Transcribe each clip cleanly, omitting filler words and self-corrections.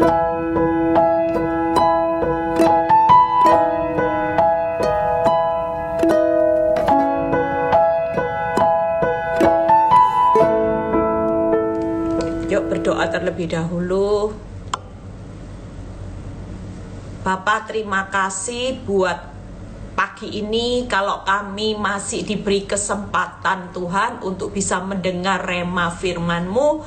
Yuk berdoa terlebih dahulu. Bapak, terima kasih buat pagi ini. Kalau kami masih diberi kesempatan Tuhan untuk bisa mendengar rema firman-Mu,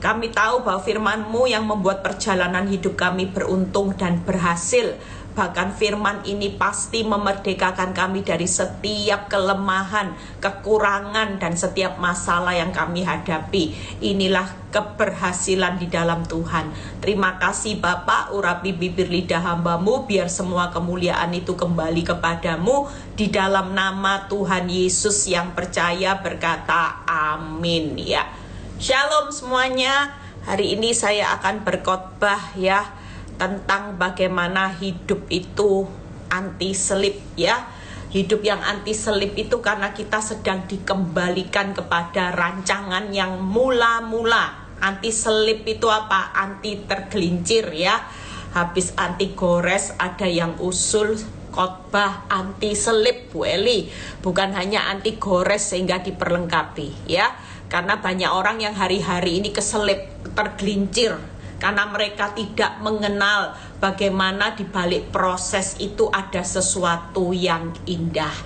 kami tahu bahwa firman-Mu yang membuat perjalanan hidup kami beruntung dan berhasil. Bahkan firman ini pasti memerdekakan kami dari setiap kelemahan, kekurangan, dan setiap masalah yang kami hadapi. Inilah keberhasilan di dalam Tuhan. Terima kasih Bapak, urapi bibir lidah hamba-Mu, biar semua kemuliaan itu kembali kepadamu. Di dalam nama Tuhan Yesus yang percaya berkata amin ya. Shalom semuanya. Hari ini saya akan berkhotbah ya, tentang bagaimana hidup itu anti selip ya. Hidup yang anti selip itu karena kita sedang dikembalikan kepada rancangan yang mula-mula. Anti selip itu apa? Anti tergelincir ya. Habis anti gores ada yang usul khotbah anti selip Bu Eli. Bukan hanya anti gores sehingga diperlengkapi ya. Karena banyak orang yang hari-hari ini keselip, tergelincir, karena mereka tidak mengenal bagaimana di balik proses itu ada sesuatu yang indah.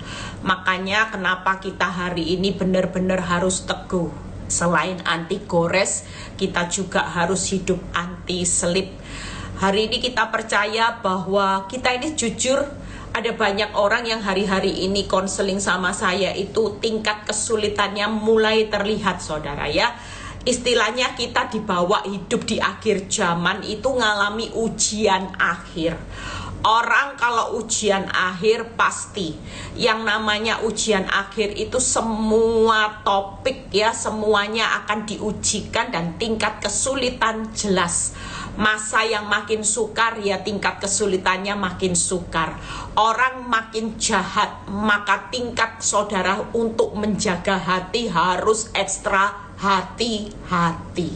Makanya kenapa kita hari ini benar-benar harus teguh. Selain anti gores, kita juga harus hidup anti selip. Hari ini kita percaya bahwa kita ini jujur, ada banyak orang yang hari-hari ini konseling sama saya itu tingkat kesulitannya mulai terlihat saudara ya. Istilahnya kita dibawa hidup di akhir zaman itu ngalami ujian akhir. Orang kalau ujian akhir pasti yang namanya ujian akhir itu semua topik ya, semuanya akan diujikan dan tingkat kesulitan jelas. Masa yang makin sukar ya tingkat kesulitannya makin sukar. Orang makin jahat maka tingkat saudara untuk menjaga hati harus ekstra hati-hati.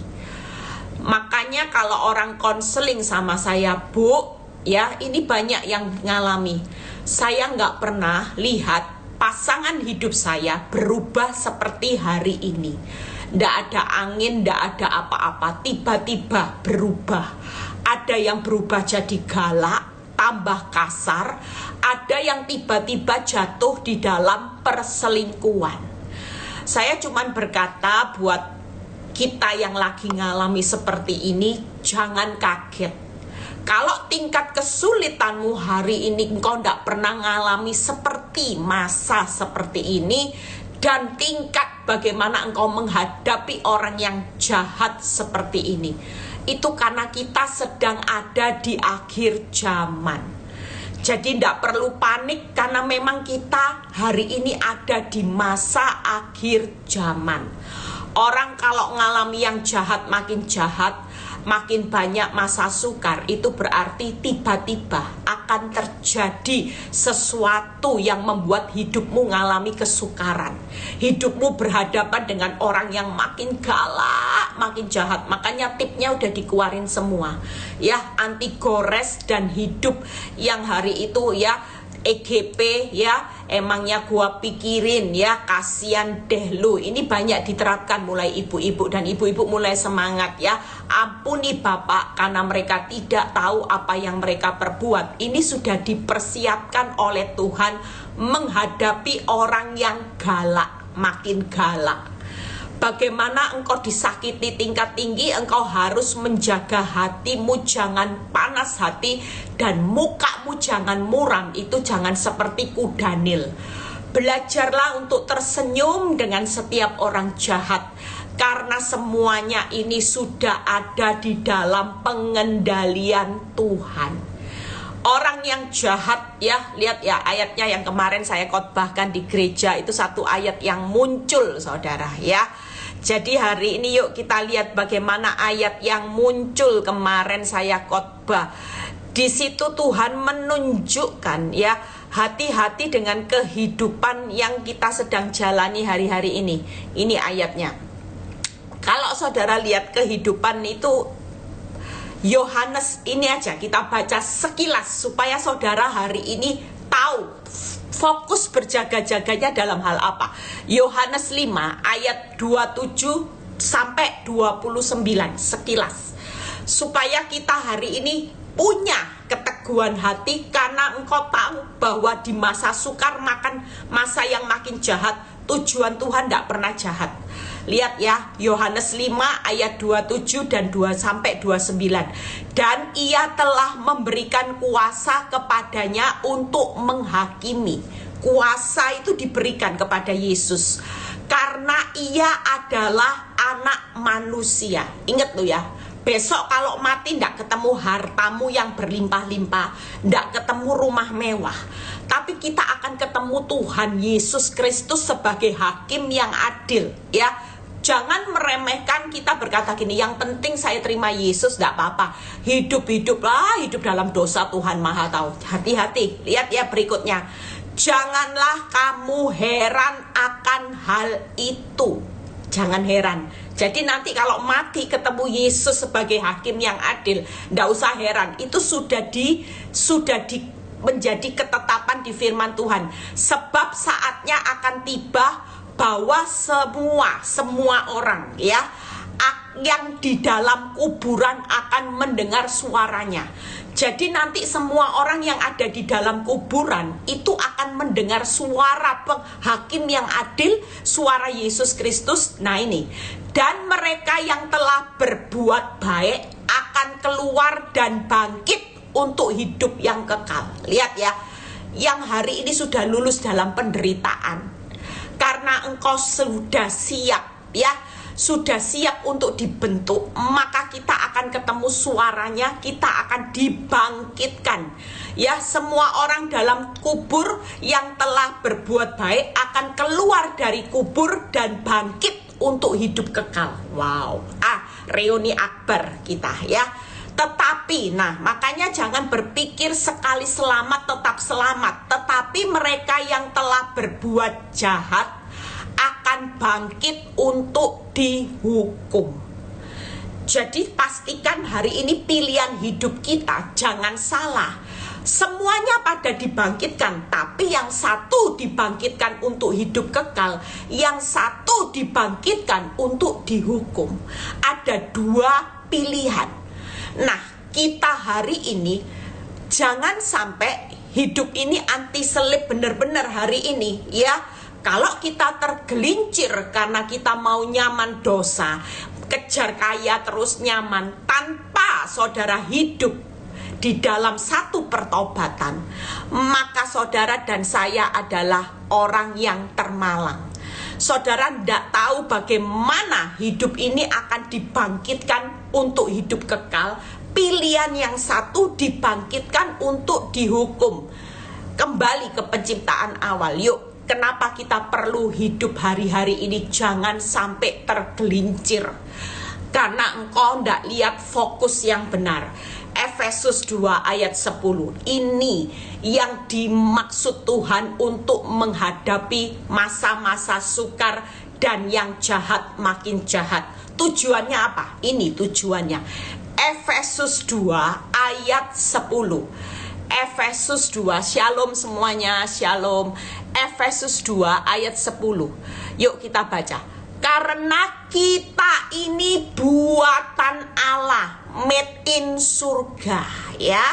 Makanya kalau orang konseling sama saya, Bu, ya ini banyak yang ngalami. Saya nggak pernah lihat pasangan hidup saya berubah seperti hari ini. Nggak ada angin, nggak ada apa-apa, tiba-tiba berubah. Ada yang berubah jadi galak, tambah kasar. Ada yang tiba-tiba jatuh di dalam perselingkuhan. Saya cuman berkata buat kita yang lagi ngalami seperti ini, jangan kaget. Kalau tingkat kesulitanmu hari ini engkau tidak pernah ngalami seperti masa seperti ini, dan tingkat bagaimana engkau menghadapi orang yang jahat seperti ini, itu karena kita sedang ada di akhir zaman. Jadi tidak perlu panik karena memang kita hari ini ada di masa akhir zaman. Orang kalau ngalami yang jahat makin jahat, makin banyak masa sukar, itu berarti tiba-tiba akan terjadi sesuatu yang membuat hidupmu ngalami kesukaran. Hidupmu berhadapan dengan orang yang makin galak, makin jahat. Makanya tipnya udah dikeluarin semua ya, anti gores dan hidup yang hari itu ya EGP ya, emangnya gua pikirin ya, kasihan deh lu. Ini banyak diterapkan mulai ibu-ibu, dan ibu-ibu mulai semangat ya. Ampuni Bapak karena mereka tidak tahu apa yang mereka perbuat. Ini sudah dipersiapkan oleh Tuhan menghadapi orang yang galak, makin galak. Bagaimana engkau disakiti tingkat tinggi, engkau harus menjaga hatimu, jangan panas hati, dan mukamu jangan muram, itu jangan seperti kuda Nil. Belajarlah untuk tersenyum dengan setiap orang jahat, karena semuanya ini sudah ada di dalam pengendalian Tuhan. Orang yang jahat ya, lihat ya ayatnya yang kemarin saya khotbahkan di gereja, itu satu ayat yang muncul saudara ya. Jadi hari ini yuk kita lihat bagaimana ayat yang muncul kemarin saya khotbah. Di situ Tuhan menunjukkan ya, hati-hati dengan kehidupan yang kita sedang jalani hari-hari ini. Ini ayatnya. Kalau saudara lihat kehidupan itu Yohanes ini aja kita baca sekilas supaya saudara hari ini tahu fokus berjaga-jaganya dalam hal apa. Yohanes 5 ayat 27 sampai 29 sekilas. Supaya kita hari ini punya keteguhan hati karena engkau tahu bahwa di masa sukar makan masa yang makin jahat, tujuan Tuhan tidak pernah jahat. Lihat ya, Yohanes 5 ayat 27 dan 2 sampai 29. Dan ia telah memberikan kuasa kepadanya untuk menghakimi. Kuasa itu diberikan kepada Yesus karena ia adalah anak manusia. Ingat lo ya, besok kalau mati ndak ketemu hartamu yang berlimpah-limpah, ndak ketemu rumah mewah, tapi kita akan ketemu Tuhan Yesus Kristus sebagai hakim yang adil ya. Jangan meremehkan kita berkata gini, yang penting saya terima Yesus, ndak apa-apa. Hidup dalam dosa, Tuhan Maha tahu. Hati-hati, lihat ya berikutnya. Janganlah kamu heran akan hal itu. Jangan heran. Jadi nanti kalau mati ketemu Yesus sebagai hakim yang adil, ndak usah heran. Itu sudah menjadi ketetapan di firman Tuhan. Sebab saatnya akan tiba bahwa semua orang ya yang di dalam kuburan akan mendengar suaranya. Jadi nanti semua orang yang ada di dalam kuburan itu akan mendengar suara hakim yang adil, suara Yesus Kristus. Nah ini, dan mereka yang telah berbuat baik akan keluar dan bangkit untuk hidup yang kekal. Lihat ya, yang hari ini sudah lulus dalam penderitaan karena engkau sudah siap ya, sudah siap untuk dibentuk, maka kita akan ketemu suaranya, kita akan dibangkitkan ya. Semua orang dalam kubur yang telah berbuat baik akan keluar dari kubur dan bangkit untuk hidup kekal. Wow, reuni akbar kita ya. Tetapi, nah makanya jangan berpikir sekali selamat tetap selamat. Tetapi mereka yang telah berbuat jahat akan bangkit untuk dihukum. Jadi pastikan hari ini pilihan hidup kita jangan salah. Semuanya pada dibangkitkan, tapi yang satu dibangkitkan untuk hidup kekal, yang satu dibangkitkan untuk dihukum. Ada dua pilihan. Nah, kita hari ini jangan sampai hidup ini anti selip benar-benar hari ini ya. Kalau kita tergelincir karena kita mau nyaman dosa, kejar kaya terus nyaman tanpa saudara hidup di dalam satu pertobatan, maka saudara dan saya adalah orang yang termalang. Saudara tidak tahu bagaimana hidup ini akan dibangkitkan untuk hidup kekal. Pilihan yang satu dibangkitkan untuk dihukum. Kembali ke penciptaan awal. Yuk, kenapa kita perlu hidup hari-hari ini? Jangan sampai tergelincir karena engkau tidak lihat fokus yang benar. Efesus 2 ayat 10. Ini yang dimaksud Tuhan untuk menghadapi masa-masa sukar dan yang jahat makin jahat. Tujuannya apa? Ini tujuannya. Efesus 2 ayat 10. Efesus 2, shalom semuanya, shalom. Efesus 2 ayat 10. Yuk kita baca. Karena kita ini buatan Allah, made in surga ya.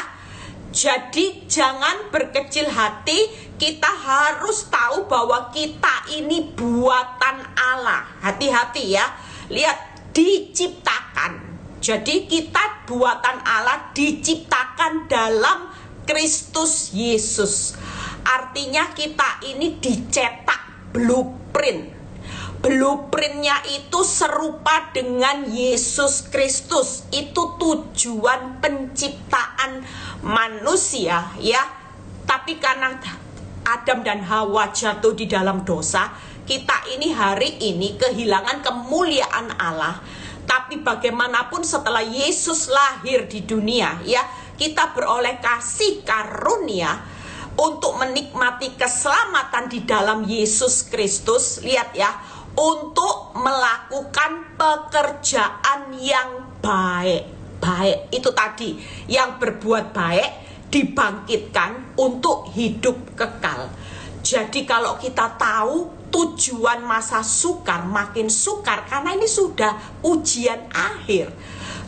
Jadi jangan berkecil hati, kita harus tahu bahwa kita ini buatan Allah. Hati-hati ya. Lihat, diciptakan. Jadi kita buatan Allah, diciptakan dalam Kristus Yesus. Artinya kita ini dicetak blueprint. Blueprintnya itu serupa dengan Yesus Kristus. Itu tujuan penciptaan manusia ya. Tapi karena Adam dan Hawa jatuh di dalam dosa, kita ini hari ini kehilangan kemuliaan Allah. Tapi bagaimanapun setelah Yesus lahir di dunia ya, kita beroleh kasih karunia untuk menikmati keselamatan di dalam Yesus Kristus. Lihat ya, untuk melakukan pekerjaan yang baik. baik. Itu tadi, yang berbuat baik dibangkitkan untuk hidup kekal. Jadi kalau kita tahu tujuan masa sukar, makin sukar karena ini sudah ujian akhir.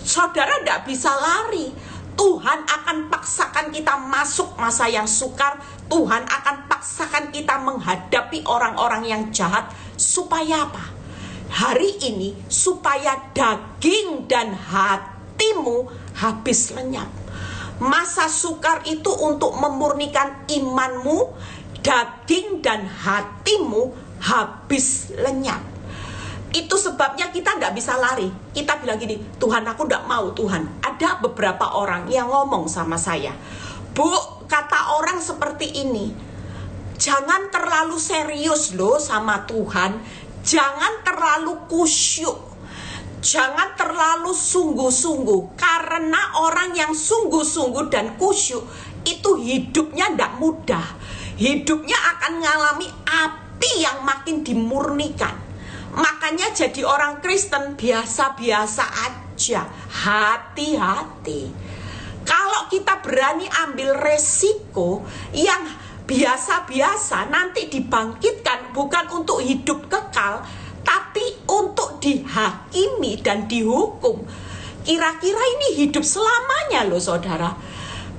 Saudara tidak bisa lari. Tuhan akan paksakan kita masuk masa yang sukar. Tuhan akan paksakan kita menghadapi orang-orang yang jahat. Supaya apa? Hari ini supaya daging dan hatimu habis lenyap. Masa sukar itu untuk memurnikan imanmu, daging dan hatimu habis lenyap. Itu sebabnya kita tidak bisa lari. Kita bilang gini, Tuhan aku tidak mau Tuhan. Ada beberapa orang yang ngomong sama saya, Bu, kata orang seperti ini, jangan terlalu serius loh sama Tuhan. Jangan terlalu kusyuk. Jangan terlalu sungguh-sungguh. Karena orang yang sungguh-sungguh dan kusyuk itu hidupnya tidak mudah. Hidupnya akan mengalami api yang makin dimurnikan. Makanya jadi orang Kristen biasa-biasa aja. Hati-hati. Kalau kita berani ambil resiko yang biasa-biasa, nanti dibangkitkan bukan untuk hidup kekal, tapi untuk dihakimi dan dihukum. Kira-kira ini hidup selamanya loh saudara.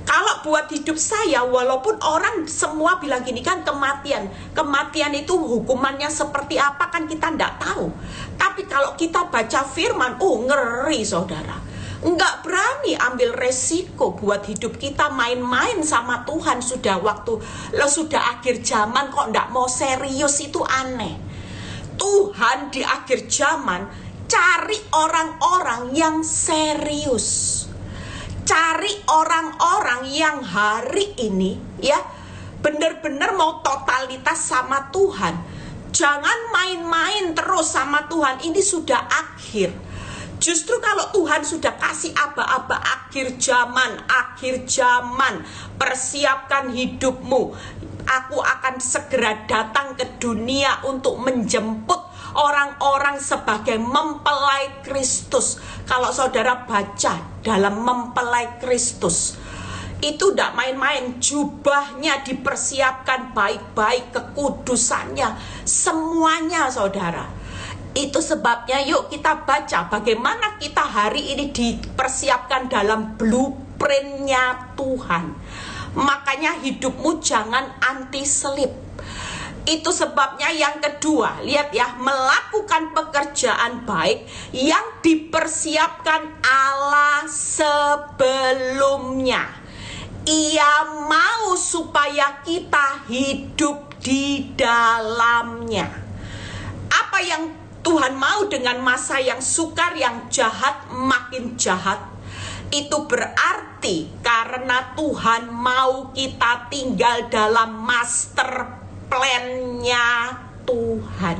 Kalau buat hidup saya, walaupun orang semua bilang gini kan kematian itu hukumannya seperti apa kan kita tidak tahu. Tapi kalau kita baca firman, ngeri saudara. Enggak berani ambil resiko buat hidup kita, main-main sama Tuhan. Sudah akhir zaman kok enggak mau serius, itu aneh. Tuhan di akhir zaman cari orang-orang yang serius. Cari orang-orang yang hari ini ya benar-benar mau totalitas sama Tuhan. Jangan main-main terus sama Tuhan. Ini sudah akhir. Justru kalau Tuhan sudah kasih aba-aba akhir zaman, persiapkan hidupmu. Aku akan segera datang ke dunia untuk menjemput orang-orang sebagai mempelai Kristus. Kalau saudara baca dalam mempelai Kristus, itu tidak main-main. Jubahnya dipersiapkan baik-baik, kekudusannya, semuanya saudara. Itu sebabnya yuk kita baca bagaimana kita hari ini dipersiapkan dalam blueprintnya Tuhan. Makanya hidupmu jangan anti selip. Itu sebabnya yang kedua, lihat ya, melakukan pekerjaan baik yang dipersiapkan Allah sebelumnya. Ia mau supaya kita hidup di dalamnya. Apa yang Tuhan mau dengan masa yang sukar, yang jahat makin jahat? Itu berarti karena Tuhan mau kita tinggal dalam master plan-nya Tuhan.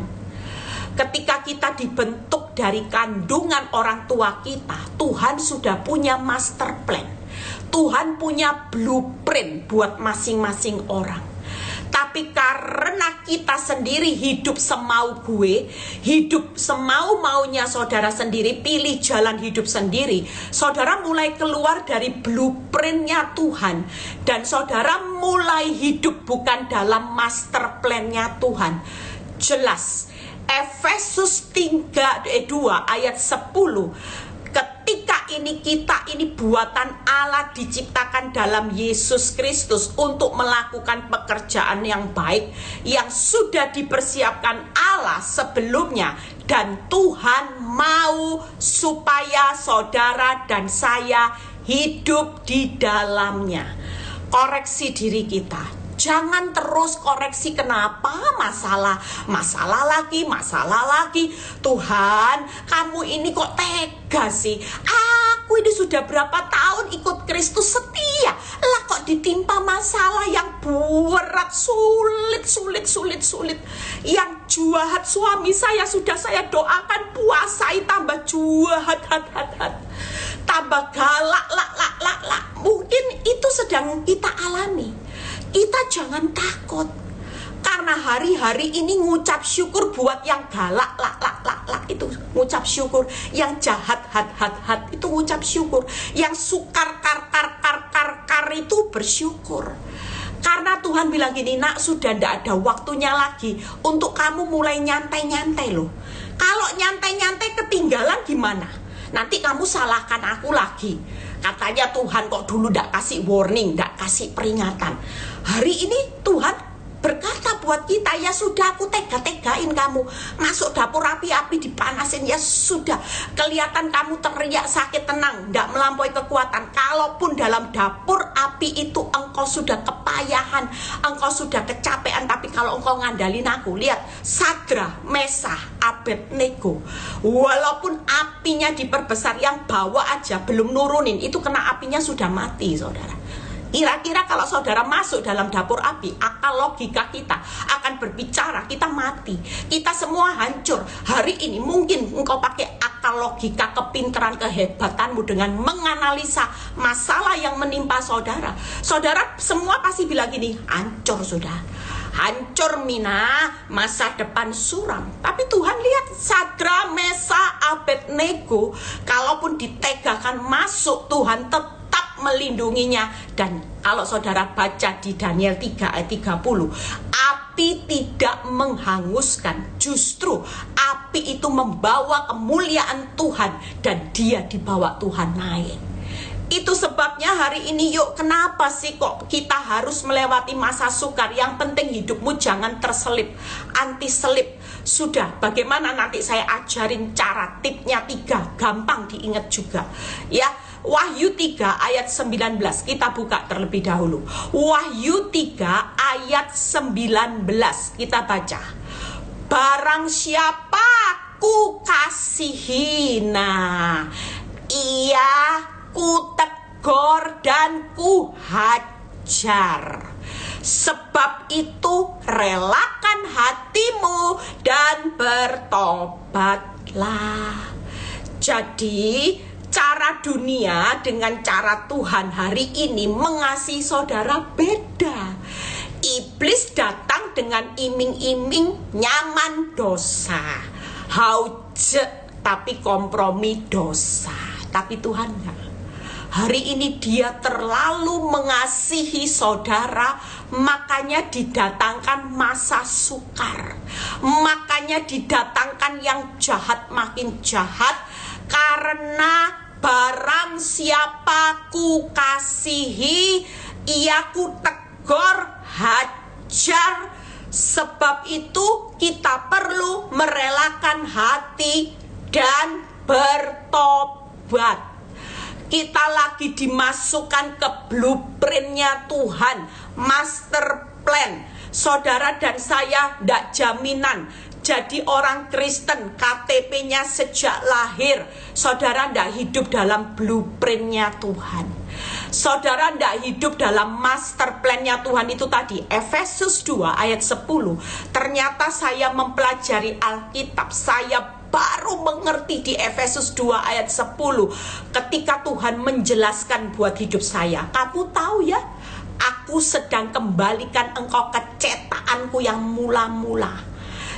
Ketika kita dibentuk dari kandungan orang tua kita, Tuhan sudah punya master plan. Tuhan punya blueprint buat masing-masing orang. Tapi karena kita sendiri hidup semau gue, hidup semau-maunya saudara sendiri, pilih jalan hidup sendiri, saudara mulai keluar dari blueprintnya Tuhan. Dan saudara mulai hidup bukan dalam master plan-nya Tuhan. Jelas, Efesus 2 ayat 10. Ketika kita ini buatan Allah, diciptakan dalam Yesus Kristus untuk melakukan pekerjaan yang baik yang sudah dipersiapkan Allah sebelumnya, dan Tuhan mau supaya saudara dan saya hidup di dalamnya. Koreksi diri kita. Jangan terus koreksi kenapa masalah lagi. Tuhan, kamu ini kok tega sih? Aku ini sudah berapa tahun ikut Kristus setia, lah kok ditimpa masalah yang berat, sulit. Yang jahat suami saya sudah saya doakan puasai, tambah jahat, tambah galak, mungkin itu sedang kita alami. Kita jangan takut, karena hari-hari ini ngucap syukur buat yang galak, akhlak itu ngucap syukur, yang jahat hat itu ngucap syukur, yang sukar kar itu bersyukur. Karena Tuhan bilang gini, nak, sudah tidak ada waktunya lagi untuk kamu mulai nyantai-nyantai loh. Kalau nyantai-nyantai ketinggalan gimana? Nanti kamu salahkan aku lagi. Katanya Tuhan kok dulu tidak kasih warning, tidak kasih peringatan. Hari ini Tuhan berkata buat kita, ya sudah, aku tega-tegain kamu. Masuk dapur api-api dipanasin, ya sudah. Kelihatan kamu teriak sakit, tenang, tidak melampaui kekuatan. Kalaupun dalam dapur api itu engkau sudah kepayahan, engkau sudah kecapean, tapi kalau engkau ngandalin aku, lihat Sadra, Mesah, Abednego, walaupun apinya diperbesar, yang bawa aja belum nurunin, itu kena apinya sudah mati, saudara. Kira-kira kalau saudara masuk dalam dapur api, akal logika kita akan berbicara, kita mati, kita semua hancur. Hari ini mungkin engkau pakai akal logika, kepintaran, kehebatanmu dengan menganalisa masalah yang menimpa saudara. Saudara semua pasti bilang gini, hancur sudah, hancur Mina, masa depan suram. Tapi Tuhan lihat Sadra, Mesah, Abednego, kalaupun ditegakan masuk, Tuhan tetap melindunginya. Dan kalau saudara baca di Daniel 3 ayat 30, api tidak menghanguskan, justru api itu membawa kemuliaan Tuhan dan dia dibawa Tuhan naik. Itu sebabnya hari ini, yuk, kenapa sih kok kita harus melewati masa sukar? Yang penting hidupmu jangan terselip, anti selip. Sudah, bagaimana nanti saya ajarin cara, tipnya 3, gampang diingat juga ya. Wahyu 3 ayat 19, kita buka terlebih dahulu. Wahyu 3 ayat 19, kita baca. Barang siapa ku kasihi, nah, ia ku tegur dan ku hajar. Sebab itu relakan hatimu dan bertobatlah. Jadi cara dunia dengan cara Tuhan hari ini mengasihi saudara beda. Iblis datang dengan iming-iming nyaman dosa, hauj tapi kompromi dosa. Tapi Tuhan enggak. Hari ini dia terlalu mengasihi saudara, makanya didatangkan masa sukar, makanya didatangkan yang jahat makin jahat. Karena barang siapa ku kasihi, ia ku tegur, hajar. Sebab itu kita perlu merelakan hati dan bertobat. Kita lagi dimasukkan ke blueprintnya Tuhan, master plan. Saudara dan saya tidak jaminan jadi orang Kristen, KTP-nya sejak lahir. Saudara tidak hidup dalam blueprintnya Tuhan. Saudara tidak hidup dalam master plan-nya Tuhan itu tadi. Efesus 2 ayat 10. Ternyata saya mempelajari Alkitab, saya baru mengerti di Efesus 2 ayat 10 ketika Tuhan menjelaskan buat hidup saya. Kamu tahu ya, aku sedang kembalikan engkau ke cetakanku yang mula-mula,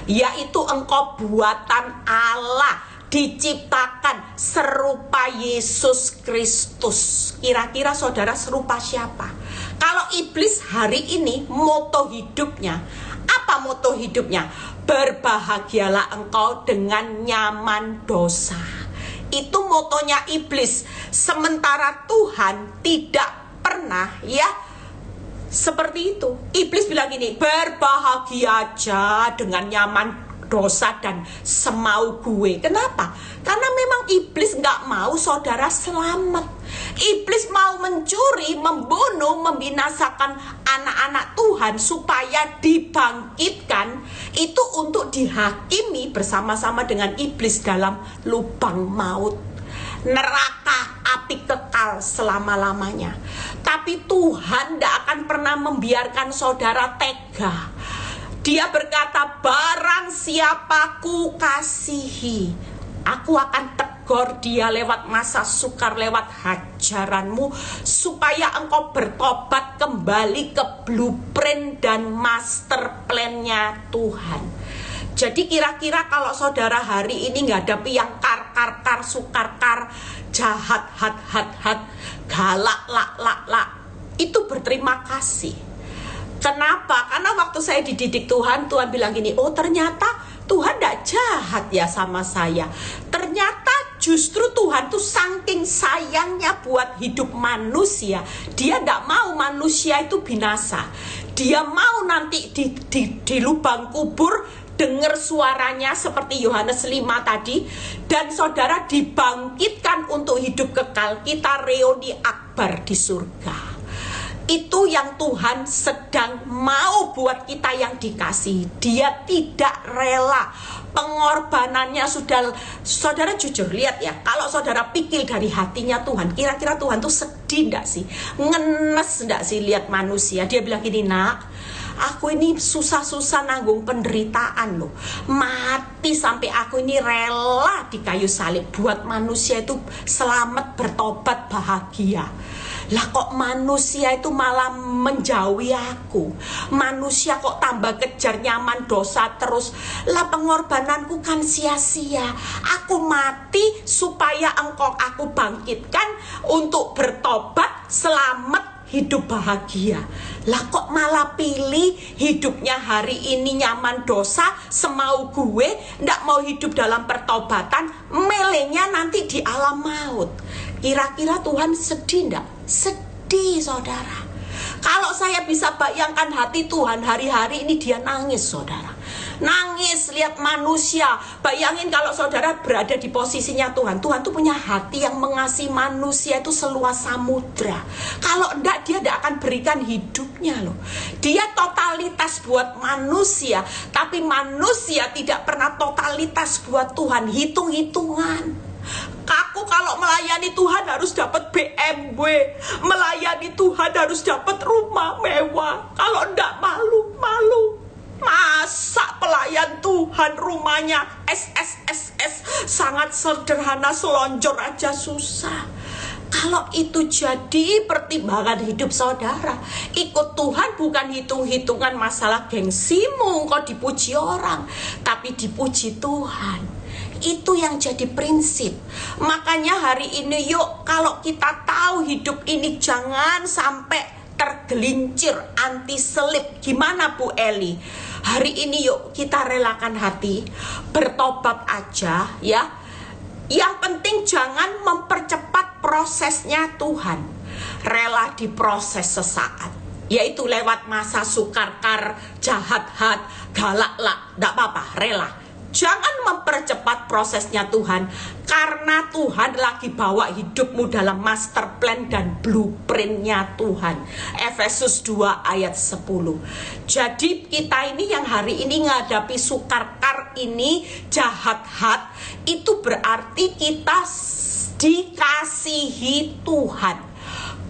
yaitu engkau buatan Allah, diciptakan serupa Yesus Kristus. Kira-kira saudara serupa siapa? Kalau iblis hari ini moto hidupnya, apa moto hidupnya? Berbahagialah engkau dengan nyaman dosa. Itu motonya iblis. Sementara Tuhan tidak pernah ya seperti itu. Iblis bilang gini, berbahagia aja dengan nyaman dosa dan semau gue. Kenapa? Karena memang iblis nggak mau saudara selamat. Iblis mau mencuri, membunuh, membinasakan anak-anak Tuhan supaya dibangkitkan. Itu untuk dihakimi bersama-sama dengan iblis dalam lubang maut, neraka api kekal selama-lamanya. Tapi Tuhan tidak akan pernah membiarkan saudara tega. Dia berkata, barang siapa ku kasihi, aku akan tegur dia lewat masa sukar, lewat hajaranmu, supaya engkau bertobat kembali ke blueprint dan master plan-nya Tuhan. Jadi kira-kira kalau saudara hari ini menghadapi yang kar, sukar, jahat, hat, galak, lak, itu berterima kasih. Kenapa? Karena waktu saya dididik Tuhan, Tuhan bilang gini, oh ternyata Tuhan tidak jahat ya sama saya. Ternyata justru Tuhan tuh saking sayangnya buat hidup manusia, dia tidak mau manusia itu binasa. Dia mau nanti di lubang kubur dengar suaranya seperti Yohanes 5 tadi, dan saudara dibangkitkan untuk hidup kekal. Kita reuni akbar di surga. Itu yang Tuhan sedang mau buat kita yang dikasihi. Dia tidak rela. Pengorbanannya sudah, saudara jujur lihat ya, kalau saudara pikir dari hatinya Tuhan, kira-kira Tuhan tuh sedih enggak sih? Ngenes enggak sih lihat manusia? Dia bilang gini, nak, aku ini susah-susah nanggung penderitaan loh. Mati sampai aku ini rela di kayu salib buat manusia itu selamat, bertobat, bahagia. Lah kok manusia itu malah menjauhi aku. Manusia kok tambah kejar nyaman dosa terus. Lah pengorbananku kan sia-sia. Aku mati supaya aku bangkitkan untuk bertobat, selamat, hidup bahagia. Lah kok malah pilih hidupnya hari ini nyaman dosa, semau gue, ndak mau hidup dalam pertobatan, melenya nanti di alam maut. Kira-kira Tuhan sedih ndak? Sedih, saudara. Kalau saya bisa bayangkan hati Tuhan hari-hari ini, dia nangis, saudara. Nangis lihat manusia. Bayangin kalau saudara berada di posisinya Tuhan. Tuhan tuh punya hati yang mengasihi manusia itu seluas samudra. Kalau enggak, dia tidak akan berikan hidupnya loh. Dia totalitas buat manusia, tapi manusia tidak pernah totalitas buat Tuhan. Hitung-hitungan. Aku kalau melayani Tuhan harus dapat BMW, melayani Tuhan harus dapat rumah mewah. Kalau enggak, malu. Masa pelayan Tuhan rumahnya SSSS, sangat sederhana, selonjor aja susah. Kalau itu jadi pertimbangan hidup saudara, ikut Tuhan bukan hitung-hitungan masalah gengsimu, kok dipuji orang, tapi dipuji Tuhan. Itu yang jadi prinsip. Makanya hari ini yuk, kalau kita tahu hidup ini jangan sampai tergelincir anti selip. Gimana Bu Eli? Hari ini yuk kita relakan hati, bertobat aja ya. Yang penting jangan mempercepat prosesnya Tuhan. Rela diproses sesaat, yaitu lewat masa sukar, jahat, galak, tidak apa-apa, rela. Jangan mempercepat prosesnya Tuhan, karena Tuhan lagi bawa hidupmu dalam master plan dan blueprintnya Tuhan. Efesus 2 ayat 10. Jadi kita ini yang hari ini menghadapi sukar ini, jahat, itu berarti kita dikasihi Tuhan.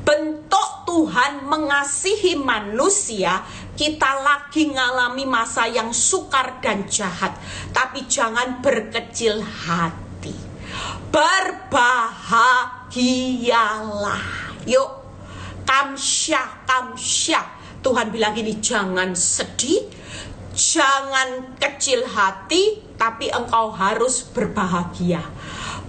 Bentuk Tuhan mengasihi manusia, kita lagi ngalami masa yang sukar dan jahat, tapi jangan berkecil hati. Berbahagialah. Yuk, kamsyah. Tuhan bilang gini, jangan sedih, jangan kecil hati, tapi engkau harus berbahagia.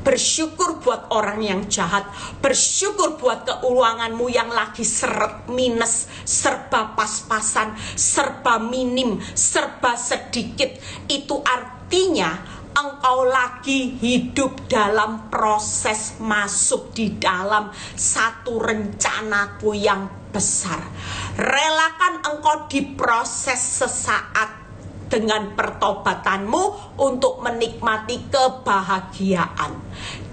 Bersyukur buat orang yang jahat, bersyukur buat keuanganmu yang lagi seret minus, serba pas-pasan, serba minim, serba sedikit. Itu artinya engkau lagi hidup dalam proses masuk di dalam satu rencanaku yang besar. Relakan engkau diproses sesaat dengan pertobatanmu untuk menikmati kebahagiaan.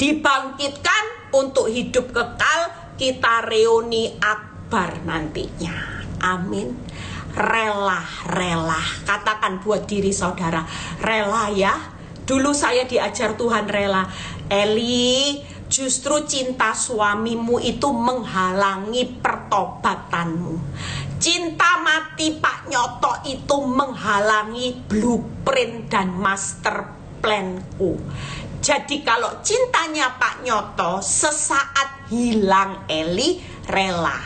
Dibangkitkan untuk hidup kekal, kita reuni akbar nantinya. Amin. Rela. Katakan buat diri saudara, rela ya. Dulu saya diajar Tuhan rela. Eli, justru cinta suamimu itu menghalangi pertobatanmu. Cinta mati Pak Nyoto itu menghalangi blueprint dan master planku. Jadi kalau cintanya Pak Nyoto sesaat hilang, Eli rela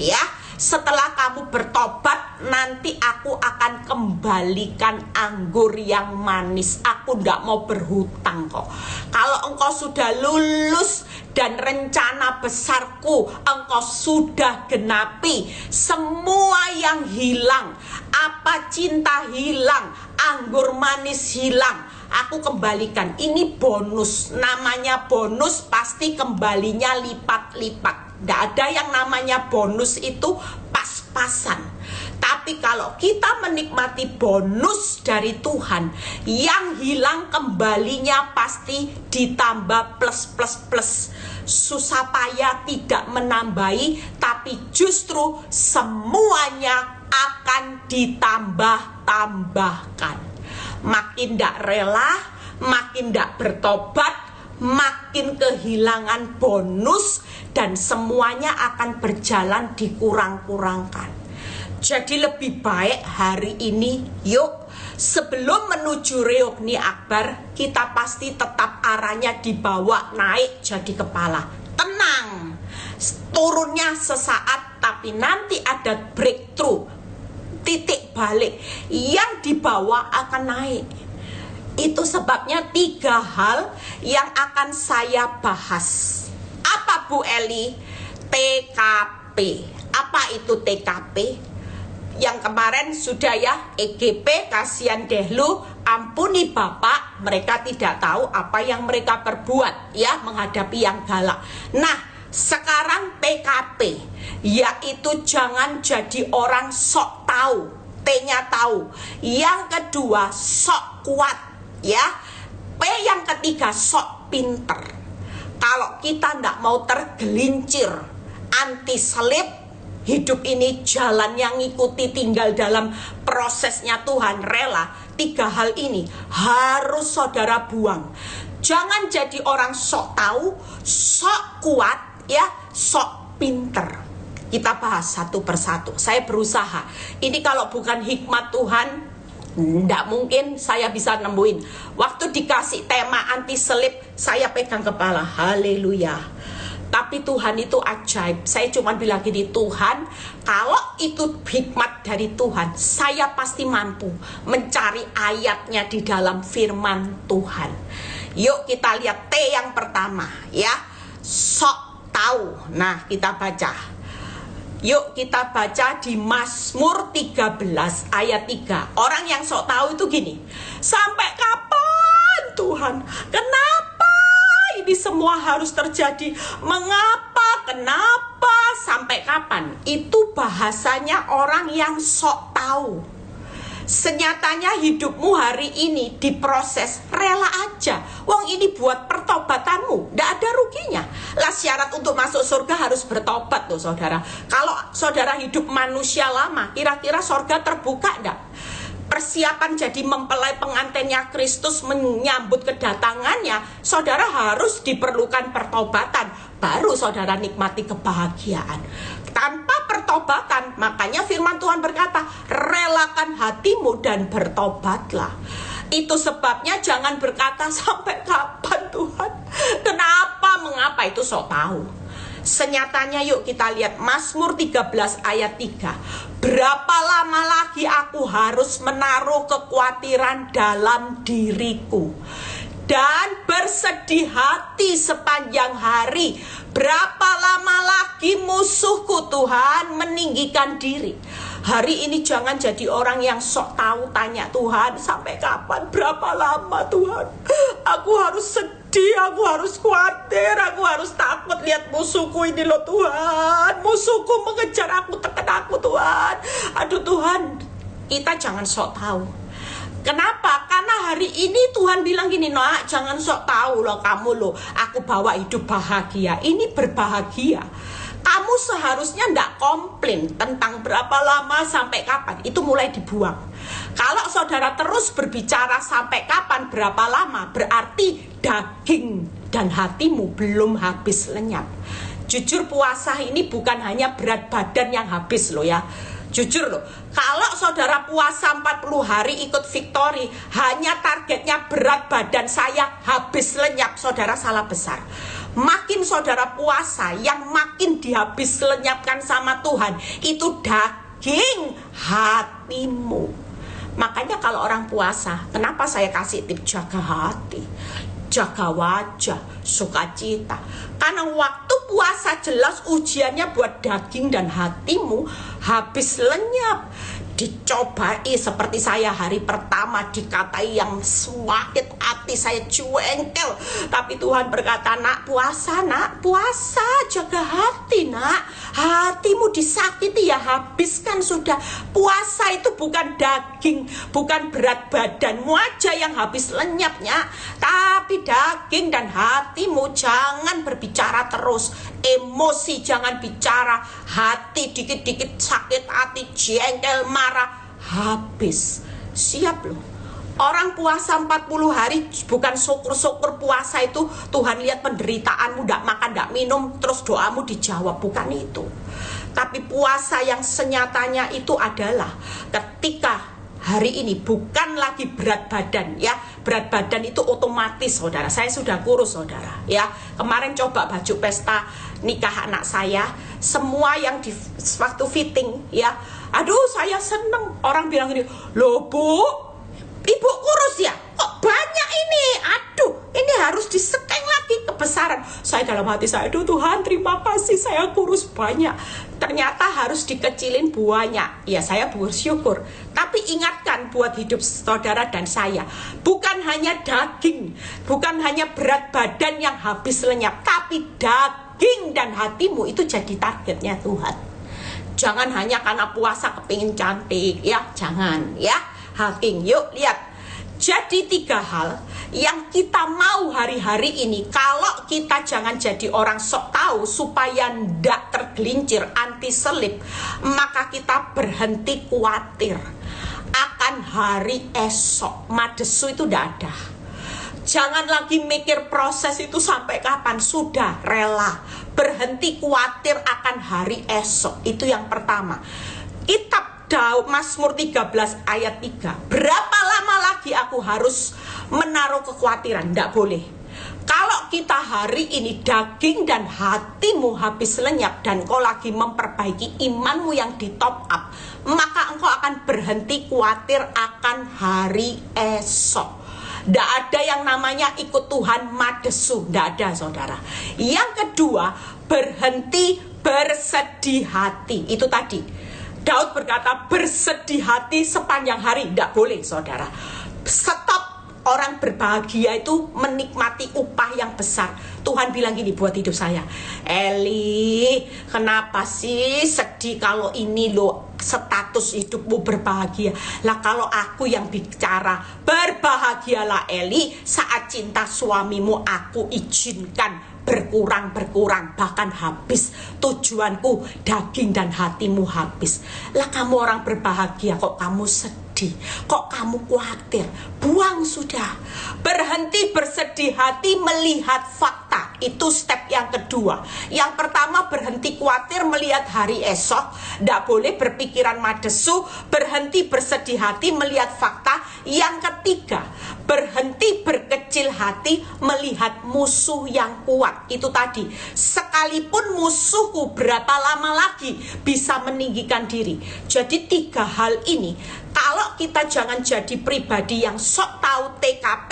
ya. Setelah kamu bertobat, nanti aku akan kembalikan anggur yang manis. Aku nggak mau berhutang kok. Kalau engkau sudah lulus dan rencana besarku engkau sudah genapi, semua yang hilang, apa cinta hilang, anggur manis hilang, aku kembalikan. Ini bonus, namanya bonus pasti kembalinya lipat-lipat. Tidak ada yang namanya bonus itu pas-pasan. Tapi kalau kita menikmati bonus dari Tuhan, yang hilang kembalinya pasti ditambah plus. Susah payah tidak menambahi, tapi justru semuanya akan ditambah-tambahkan. Makin tidak rela, makin tidak bertobat, makin kehilangan bonus, dan semuanya akan berjalan dikurang-kurangkan. Jadi lebih baik hari ini, yuk sebelum menuju Reogni Akbar, kita pasti tetap arahnya dibawa naik jadi kepala. Tenang, turunnya sesaat, tapi nanti ada breakthrough, titik balik, yang dibawa akan naik. Itu sebabnya 3 hal yang akan saya bahas. Apa Bu Eli? TKP. Apa itu TKP? Yang kemarin sudah ya, EGP, kasihan Dehlu, ampuni Bapak, mereka tidak tahu apa yang mereka perbuat ya, menghadapi yang galak. Nah, sekarang TKP, yaitu jangan jadi orang sok tahu, T-nya tahu. Yang kedua, sok kuat ya. P yang ketiga, sok pinter. Kalau kita tidak mau tergelincir, anti selip, hidup ini jalan yang ngikuti, tinggal dalam prosesnya Tuhan, rela. 3 hal ini harus saudara buang. Jangan jadi orang sok tahu, sok kuat ya, sok pinter. Kita bahas satu persatu. Saya berusaha. Ini kalau bukan hikmat Tuhan, tidak mungkin saya bisa nemuin. Waktu dikasih tema anti selip, saya pegang kepala. Haleluya. Tapi Tuhan itu ajaib. Saya cuma bilang gini, Tuhan, kalau itu hikmat dari Tuhan, saya pasti mampu mencari ayatnya di dalam firman Tuhan. Yuk kita lihat T yang pertama ya, sok tahu. Nah, kita baca. Yuk kita baca di Mazmur 13 ayat 3. Orang yang sok tahu itu gini, sampai kapan Tuhan? Kenapa ini semua harus terjadi? Mengapa? Kenapa? Sampai kapan? Itu bahasanya orang yang sok tahu. Senyatanya hidupmu hari ini diproses, rela aja. Wong ini buat pertobatanmu, tidak ada ruginya. Lah syarat untuk masuk surga harus bertobat loh saudara. Kalau saudara hidup manusia lama, kira-kira surga terbuka enggak? Persiapan jadi mempelai pengantinnya Kristus menyambut kedatangannya, saudara harus diperlukan pertobatan, baru saudara nikmati kebahagiaan. Tanpa pertobatan, makanya firman Tuhan berkata, relakan hatimu dan bertobatlah. Itu sebabnya jangan berkata sampai kapan Tuhan, kenapa, mengapa, itu sok tahu. Senyatanya yuk kita lihat Mazmur 13 ayat 3. Berapa lama lagi aku harus menaruh kekhawatiran dalam diriku dan bersedih hati sepanjang hari? Berapa lama lagi musuhku Tuhan meninggikan diri? Hari ini jangan jadi orang yang sok tahu, tanya Tuhan sampai kapan, berapa lama Tuhan? Aku harus sedih, aku harus khawatir, aku harus takut lihat musuhku ini loh Tuhan. Musuhku mengejar aku, tekan aku Tuhan. Aduh Tuhan, kita jangan sok tahu. Kenapa? Karena hari ini Tuhan bilang gini, Noah jangan sok tahu loh kamu loh, aku bawa hidup bahagia. Ini berbahagia. Kamu seharusnya tidak komplain tentang berapa lama sampai kapan. Itu mulai dibuang. Kalau saudara terus berbicara sampai kapan, berapa lama, berarti daging dan hatimu belum habis lenyap. Jujur puasa ini bukan hanya berat badan yang habis loh ya. Jujur loh, kalau saudara puasa 40 hari ikut Victory, hanya targetnya berat badan saya habis lenyap, saudara salah besar. Makin saudara puasa, yang makin dihabis lenyapkan sama Tuhan, itu daging hatimu. Makanya kalau orang puasa, kenapa saya kasih tip jaga hati, jaga wajah, sukacita? Karena waktu puasa jelas ujiannya buat daging dan hatimu habis lenyap. Dicobai seperti saya hari pertama dikatai yang sakit hati, saya jengkel. Tapi Tuhan berkata, nak puasa, jaga hati nak. Hatimu disakiti ya habiskan sudah. Puasa itu bukan daging, bukan berat badanmu aja yang habis lenyapnya, tapi daging dan hatimu. Jangan berbicara terus, emosi jangan bicara, hati dikit-dikit sakit hati, jengkel, marah, habis. Siap loh. Orang puasa 40 hari bukan syukur-syukur puasa itu Tuhan lihat penderitaanmu, ndak makan, ndak minum, terus doamu dijawab. Bukan itu. Tapi puasa yang senyatanya itu adalah ketika hari ini bukan lagi berat badan ya. Berat badan itu otomatis saudara. Saya sudah kurus saudara ya. Kemarin coba baju pesta nikah anak saya, semua yang di waktu fitting ya, aduh saya seneng. Orang bilang gini, loh bu, ibu kurus ya? Kok banyak ini? Aduh, ini harus disekeng lagi kebesaran. Saya dalam hati saya, aduh Tuhan terima kasih saya kurus banyak. Ternyata harus dikecilin buahnya. Ya saya bersyukur. Tapi ingatkan buat hidup saudara dan saya, bukan hanya daging, bukan hanya berat badan yang habis lenyap, tapi daging dan hatimu itu jadi targetnya Tuhan. Jangan hanya karena puasa kepingin cantik ya, jangan ya. Haking, yuk lihat. Jadi 3 hal yang kita mau hari-hari ini. Kalau kita jangan jadi orang sok tahu supaya ndak tergelincir anti selip, maka kita berhenti khawatir akan hari esok. Madesu itu ndak ada. Jangan lagi mikir proses itu sampai kapan. Sudah rela berhenti khawatir akan hari esok. Itu yang pertama. Kitab Daud Mazmur 13 ayat 3. Berapa lama lagi aku harus menaruh kekhawatiran? Tidak boleh. Kalau kita hari ini daging dan hatimu habis lenyap dan kau lagi memperbaiki imanmu yang di top up, maka engkau akan berhenti khawatir akan hari esok. Tidak ada yang namanya ikut Tuhan madesu. Tidak ada saudara. Yang kedua, berhenti bersedih hati. Itu tadi Daud berkata bersedih hati sepanjang hari. Tidak boleh saudara. Stop. Orang berbahagia itu menikmati upah yang besar. Tuhan bilang gini buat hidup saya, Eli, kenapa sih sedih kalau ini lo status hidupmu berbahagia? Lah kalau aku yang bicara, berbahagialah Eli saat cinta suamimu aku izinkan berkurang, bahkan habis. Tujuanku daging dan hatimu habis. Lah kamu orang berbahagia kok kamu sedih, kok kamu khawatir? Buang sudah. Berhenti bersedih hati melihat fakta. Itu step yang kedua. Yang pertama, berhenti khawatir melihat hari esok. Tidak boleh berpikiran madesu. Berhenti bersedih hati melihat fakta. Yang ketiga, berhenti berkecil hati melihat musuh yang kuat. Itu tadi, sekalipun musuhku berapa lama lagi bisa meninggikan diri. Jadi 3 hal ini, kalau kita jangan jadi pribadi yang sok tahu TKP,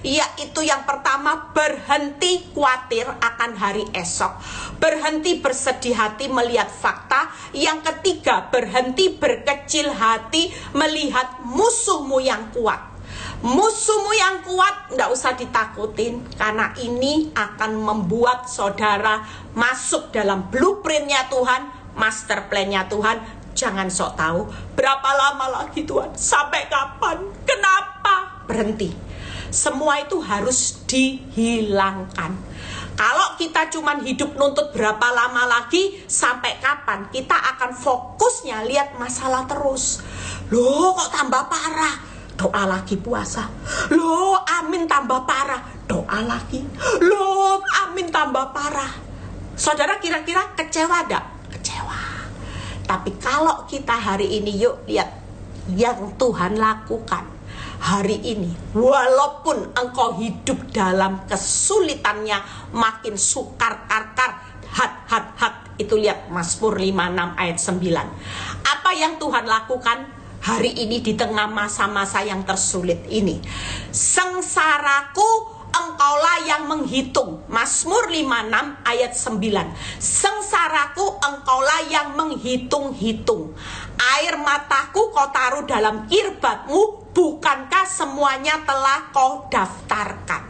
yaitu yang pertama, berhenti khawatir akan hari esok. Berhenti bersedih hati melihat fakta. Yang ketiga, berhenti berkecil hati melihat musuhmu yang kuat. Musuhmu yang kuat tidak usah ditakutin, karena ini akan membuat saudara masuk dalam blueprintnya Tuhan, master plan-nya Tuhan. Jangan sok tahu berapa lama lagi Tuhan, sampai kapan, kenapa. Berhenti. Semua itu harus dihilangkan. Kalau kita cuman hidup nuntut berapa lama lagi, sampai kapan, kita akan fokusnya lihat masalah terus. Loh kok tambah parah? Doa lagi puasa. Loh amin tambah parah. Doa lagi. Loh amin tambah parah. Saudara kira-kira kecewa enggak? Kecewa. Tapi kalau kita hari ini, yuk lihat yang Tuhan lakukan hari ini. Walaupun engkau hidup dalam kesulitannya makin sukar-karkar, hat Itu lihat Mazmur 56 ayat 9. Apa yang Tuhan lakukan hari ini di tengah masa-masa yang tersulit ini? Sengsaraku Engkaulah yang menghitung. Mazmur 56 ayat 9. Sengsaraku Engkaulah yang menghitung-hitung. Air mataku kau taruh dalam kirbatmu, bukankah semuanya telah kau daftarkan?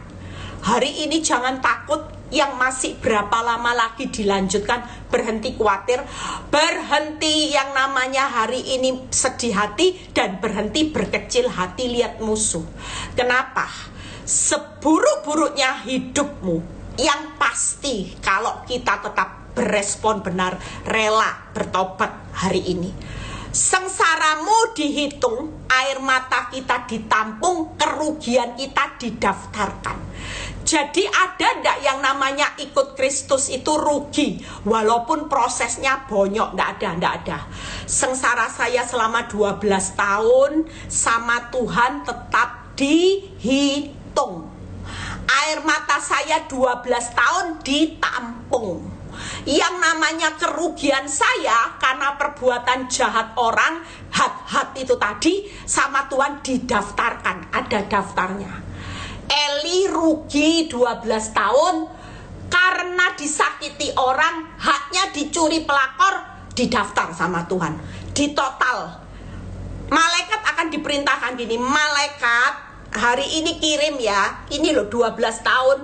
Hari ini jangan takut, yang masih berapa lama lagi dilanjutkan. Berhenti khawatir, berhenti yang namanya hari ini sedih hati, dan berhenti berkecil hati lihat musuh. Kenapa? Seburuk-buruknya hidupmu, yang pasti kalau kita tetap berespon benar, rela bertobat hari ini, sengsaramu dihitung, air mata kita ditampung, kerugian kita didaftarkan. Jadi ada ndak yang namanya ikut Kristus itu rugi, walaupun prosesnya bonyok? Ndak ada. Sengsara saya selama 12 tahun sama Tuhan tetap dihitung. Air mata saya 12 tahun ditampung. Yang namanya kerugian saya karena perbuatan jahat orang, hat itu tadi, sama Tuhan didaftarkan, ada daftarnya. Eli rugi 12 tahun karena disakiti orang, haknya dicuri pelakor, didaftar sama Tuhan, ditotal. Malaikat akan diperintahkan gini, malaikat hari ini kirim ya, ini loh 12 tahun,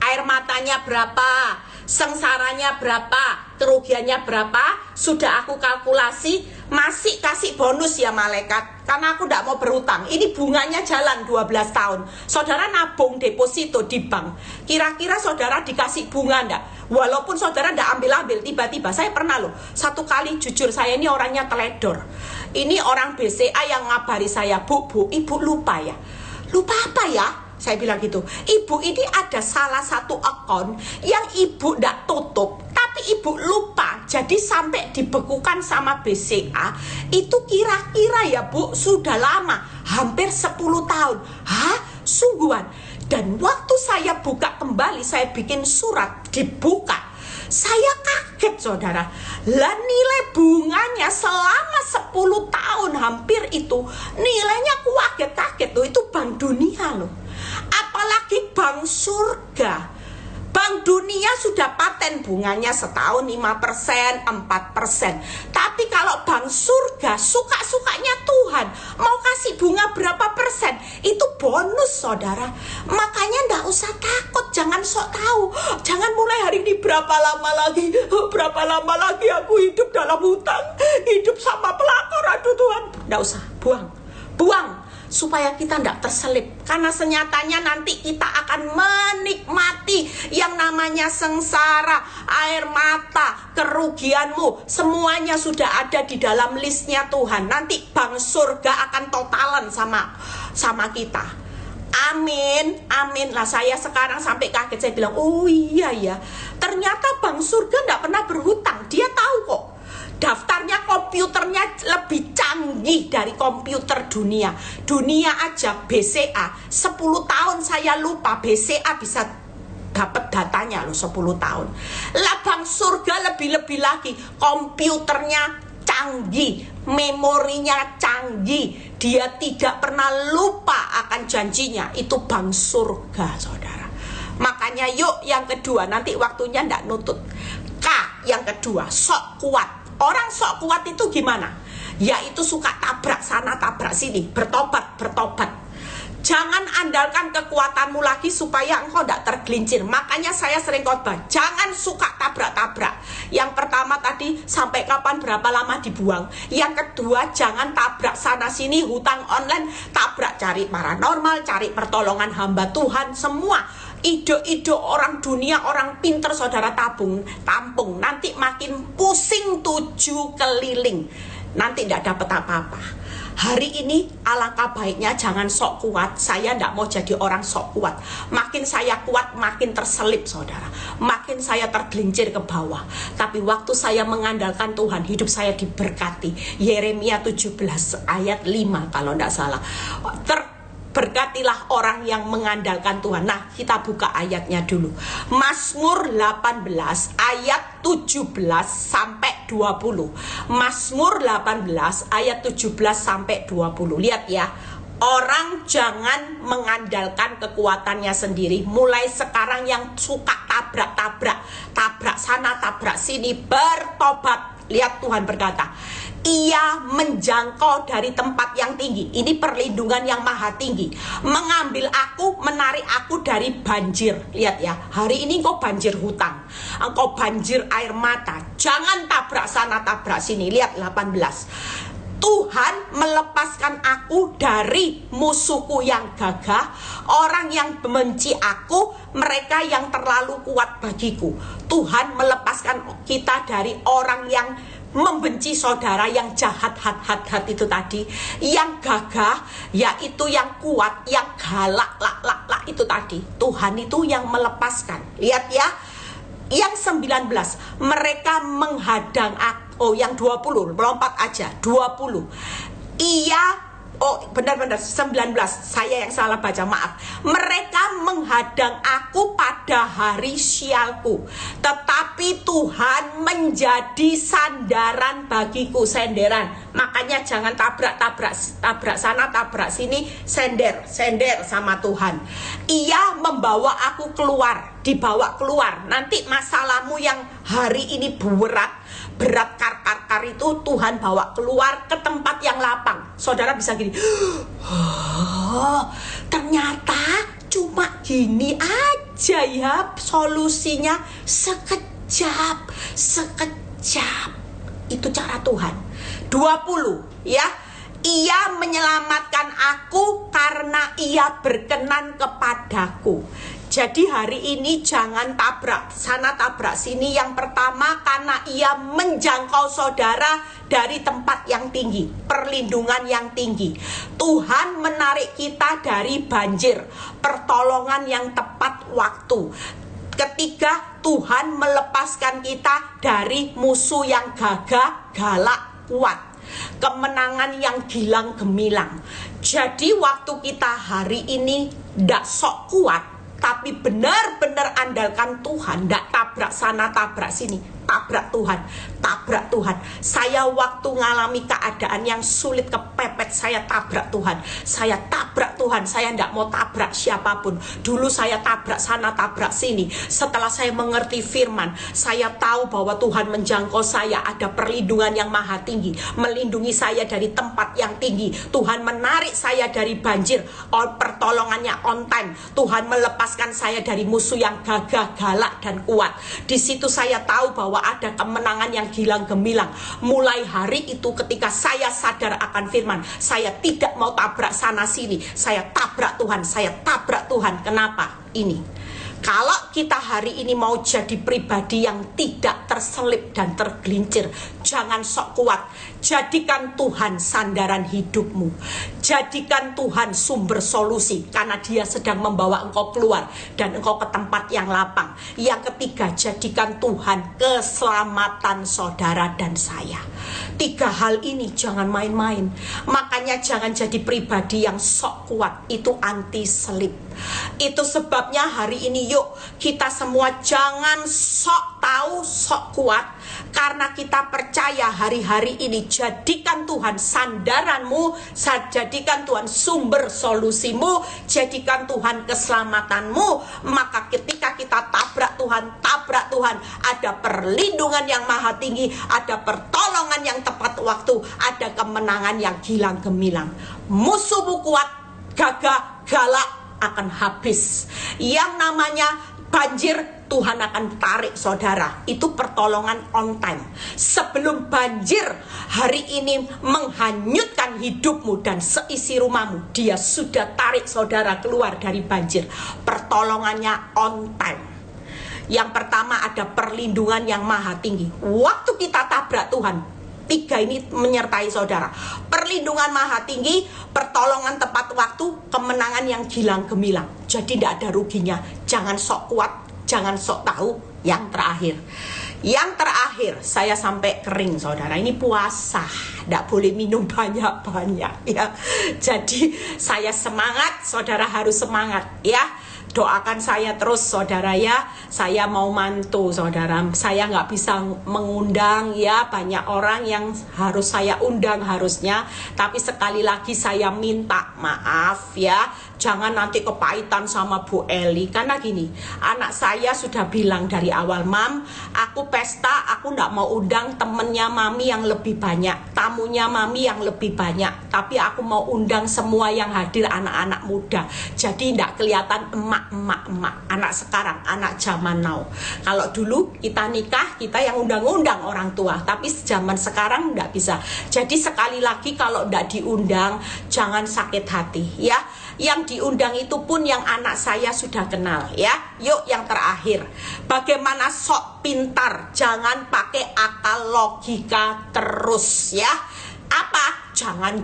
air matanya berapa, sengsaranya berapa, kerugiannya berapa, sudah aku kalkulasi, masih kasih bonus ya malaikat, karena aku tidak mau berutang. Ini bunganya jalan 12 tahun. Saudara nabung deposito di bank, kira-kira saudara dikasih bunga enggak? Walaupun saudara enggak ambil-ambil, tiba-tiba, saya pernah loh, satu kali, jujur saya ini orangnya teledor. Ini orang BCA yang ngabari saya, Bu, ibu lupa ya. Lupa apa ya? Saya bilang gitu, ibu ini ada salah satu akun yang ibu tidak tutup, tapi ibu lupa, jadi sampai dibekukan sama BCA. Itu kira-kira ya Bu, sudah lama, hampir 10 tahun. Hah? Sungguhan. Dan waktu saya buka kembali, saya bikin surat, dibuka, saya kaget saudara. Lah nilai bunganya selama 10 tahun hampir itu, nilainya aku kaget-kaget loh, itu Bank Dunia loh. Apalagi Bank Surga. Bank Dunia sudah paten bunganya setahun 5%, 4%. Tapi kalau Bank Surga, suka-sukanya Tuhan, mau kasih bunga berapa persen, itu bonus saudara. Makanya nggak usah takut, jangan sok tahu. Jangan mulai hari ini berapa lama lagi aku hidup dalam hutang, hidup sama pelakor, aduh Tuhan. Nggak usah, buang. Supaya kita tidak terselip, karena senyatanya nanti kita akan menikmati yang namanya sengsara, air mata, kerugianmu, semuanya sudah ada di dalam listnya Tuhan. Nanti Bank Surga akan totalan sama kita. Amin. Lah saya sekarang sampai kaget, saya bilang, oh iya ya, ternyata Bank Surga tidak pernah berhutang. Dia tahu kok, daftarnya, komputernya lebih canggih dari komputer dunia. Dunia aja BCA 10 tahun saya lupa, BCA bisa dapat datanya loh 10 tahun. Lah Bank Surga lebih-lebih lagi, komputernya canggih, memorinya canggih, dia tidak pernah lupa akan janjinya. Itu Bank Surga saudara. Makanya yuk yang kedua, nanti waktunya ndak nutut. K yang kedua, sok kuat. Orang sok kuat itu gimana? Yaitu suka tabrak sana tabrak sini, bertobat. Jangan andalkan kekuatanmu lagi supaya engkau tidak tergelincir. Makanya saya sering khotbah, jangan suka tabrak-tabrak. Yang pertama tadi, sampai kapan berapa lama dibuang. Yang kedua, jangan tabrak sana sini, hutang online, tabrak cari paranormal, cari pertolongan hamba Tuhan, semua ide-ide orang dunia, orang pinter saudara tampung, nanti makin pusing 7 keliling, nanti tidak dapat apa-apa. Hari ini alangkah baiknya jangan sok kuat. Saya tidak mau jadi orang sok kuat. Makin saya kuat makin terselip saudara, makin saya tergelincir ke bawah. Tapi waktu saya mengandalkan Tuhan, hidup saya diberkati. Yeremia 17 ayat 5 kalau tidak salah, Berkatilah orang yang mengandalkan Tuhan. Nah, kita buka ayatnya dulu. Mazmur 18 ayat 17 sampai 20. Mazmur 18 ayat 17 sampai 20. Lihat ya. Orang jangan mengandalkan kekuatannya sendiri. Mulai sekarang yang suka tabrak-tabrak, tabrak sana, tabrak sini, bertobat. Lihat Tuhan berkata, Ia menjangkau dari tempat yang tinggi. Ini perlindungan yang maha tinggi. Mengambil aku, menarik aku dari banjir. Lihat ya, hari ini engkau banjir hutang, engkau banjir air mata. Jangan tabrak sana, tabrak sini. Lihat 18. Tuhan melepaskan aku dari musuhku yang gagah, orang yang membenci aku, mereka yang terlalu kuat bagiku. Tuhan melepaskan kita dari orang yang membenci saudara, yang jahat, hat itu tadi, yang gagah, yaitu yang kuat, yang galak, lak itu tadi. Tuhan itu yang melepaskan. Lihat ya, yang 19, mereka menghadang aku. Oh, yang 20, melompat aja, 20. Benar-benar 19, saya yang salah baca, maaf. Mereka menghadang aku pada hari sialku, tetapi Tuhan menjadi sandaran bagiku, senderan. Makanya jangan tabrak sana, tabrak sini, sender sama Tuhan. Ia membawa aku keluar, dibawa keluar. Nanti masalahmu yang hari ini berat kar itu Tuhan bawa keluar ke tempat yang lapang. Saudara bisa gini, oh, ternyata cuma gini aja ya solusinya, sekejap. Itu cara Tuhan. 20 ya. Ia menyelamatkan aku karena ia berkenan kepadaku. Jadi hari ini jangan tabrak sana tabrak sini. Yang pertama, karena ia menjangkau saudara dari tempat yang tinggi, perlindungan yang tinggi. Tuhan menarik kita dari banjir, pertolongan yang tepat waktu. Ketiga, Tuhan melepaskan kita dari musuh yang gagah, galak, kuat, kemenangan yang gilang gemilang. Jadi waktu kita hari ini ndak sok kuat, tapi benar-benar andalkan Tuhan, ndak tabrak sana tabrak sini, tabrak Tuhan. Saya waktu ngalami keadaan yang sulit, kepepet, saya tabrak Tuhan. Saya ndak mau tabrak siapapun. Dulu saya tabrak sana tabrak sini. Setelah saya mengerti firman, saya tahu bahwa Tuhan menjangkau saya, ada perlindungan yang maha tinggi, melindungi saya dari tempat yang tinggi. Tuhan menarik saya dari banjir, pertolongannya on time. Tuhan melepaskan saya dari musuh yang gagah, galak, dan kuat. Di situ saya tahu bahwa ada kemenangan yang gilang gemilang. Mulai hari itu ketika saya sadar akan firman, saya tidak mau tabrak sana sini. Saya tabrak Tuhan. Kenapa? Ini. Kalau kita hari ini mau jadi pribadi yang tidak terselip dan tergelincir, jangan sok kuat. Jadikan Tuhan sandaran hidupmu. Jadikan Tuhan sumber solusi, karena Dia sedang membawa engkau keluar dan engkau ke tempat yang lapang. Yang ketiga, jadikan Tuhan keselamatan saudara dan saya. 3 hal ini jangan main-main. Makanya jangan jadi pribadi yang sok kuat, itu anti selip. Itu sebabnya hari ini yuk kita semua jangan sok tahu, sok kuat, karena kita percaya hari-hari ini jadikan Tuhan sandaranmu, jadikan Tuhan sumber solusimu, jadikan Tuhan keselamatanmu. Maka ketika kita tabrak Tuhan, ada perlindungan yang maha tinggi, ada pertolongan yang tepat waktu, ada kemenangan yang gilang gemilang. Musuhmu kuat, gagah, galak akan habis. Yang namanya banjir, Tuhan akan tarik saudara. Itu pertolongan on time. Sebelum banjir hari ini menghanyutkan hidupmu dan seisi rumahmu, Dia sudah tarik saudara keluar dari banjir. Pertolongannya on time. Yang pertama, ada perlindungan yang maha tinggi. Waktu kita tabrak Tuhan, 3 ini menyertai saudara. Perlindungan maha tinggi, pertolongan tepat waktu, kemenangan yang gilang gemilang. Jadi tidak ada ruginya. Jangan sok kuat, jangan sok tahu. Yang terakhir, saya sampai kering saudara. Ini puasa Nggak boleh minum banyak-banyak ya. Jadi saya semangat, saudara harus semangat ya. Doakan saya terus saudara ya. Saya mau mantu saudara. Saya nggak bisa mengundang ya banyak orang yang harus saya undang harusnya. Tapi sekali lagi saya minta maaf ya. Jangan nanti kepahitan sama Bu Eli. Karena gini, anak saya sudah bilang dari awal, Mam, aku pesta, aku nggak mau undang temennya Mami yang lebih banyak, tamunya Mami yang lebih banyak. Tapi aku mau undang semua yang hadir anak-anak muda. Jadi nggak kelihatan emak. Anak sekarang, anak zaman now. Kalau dulu kita nikah, kita yang undang-undang orang tua. Tapi zaman sekarang nggak bisa. Jadi sekali lagi kalau nggak diundang, jangan sakit hati ya. Yang diundang itu pun yang anak saya sudah kenal ya. Yuk yang terakhir, bagaimana sok pintar, jangan pakai akal logika terus ya. Apa? Jangan.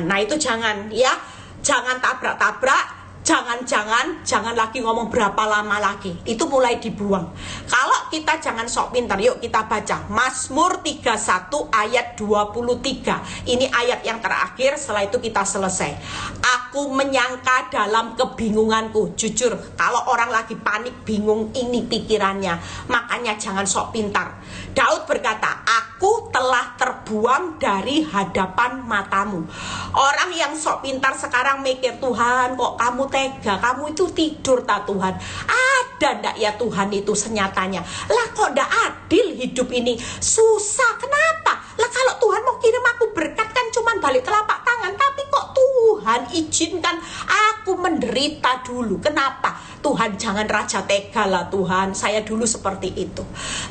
Nah itu jangan ya. Jangan tabrak-tabrak. Jangan lagi ngomong berapa lama lagi. Itu mulai dibuang. Kalau kita jangan sok pintar, yuk kita baca Mazmur 31 ayat 23. Ini ayat yang terakhir, setelah itu kita selesai. Aku menyangka dalam kebingunganku. Jujur, kalau orang lagi panik, bingung, ini pikirannya. Makanya jangan sok pintar. Daud berkata, aku telah terbuang dari hadapan matamu. Orang yang sok pintar sekarang mikir, Tuhan kok kamu tega, kamu itu tidur tak Tuhan? Ada ndak ya Tuhan itu senyatanya? Lah kok ndak adil hidup ini? Susah, kenapa? Lah kalau Tuhan mau kirim aku berkat kan cuman balik telapak tangan, tapi kok Tuhan izinkan aku menderita dulu? Kenapa? Tuhan jangan raja tega lah Tuhan, saya dulu seperti itu.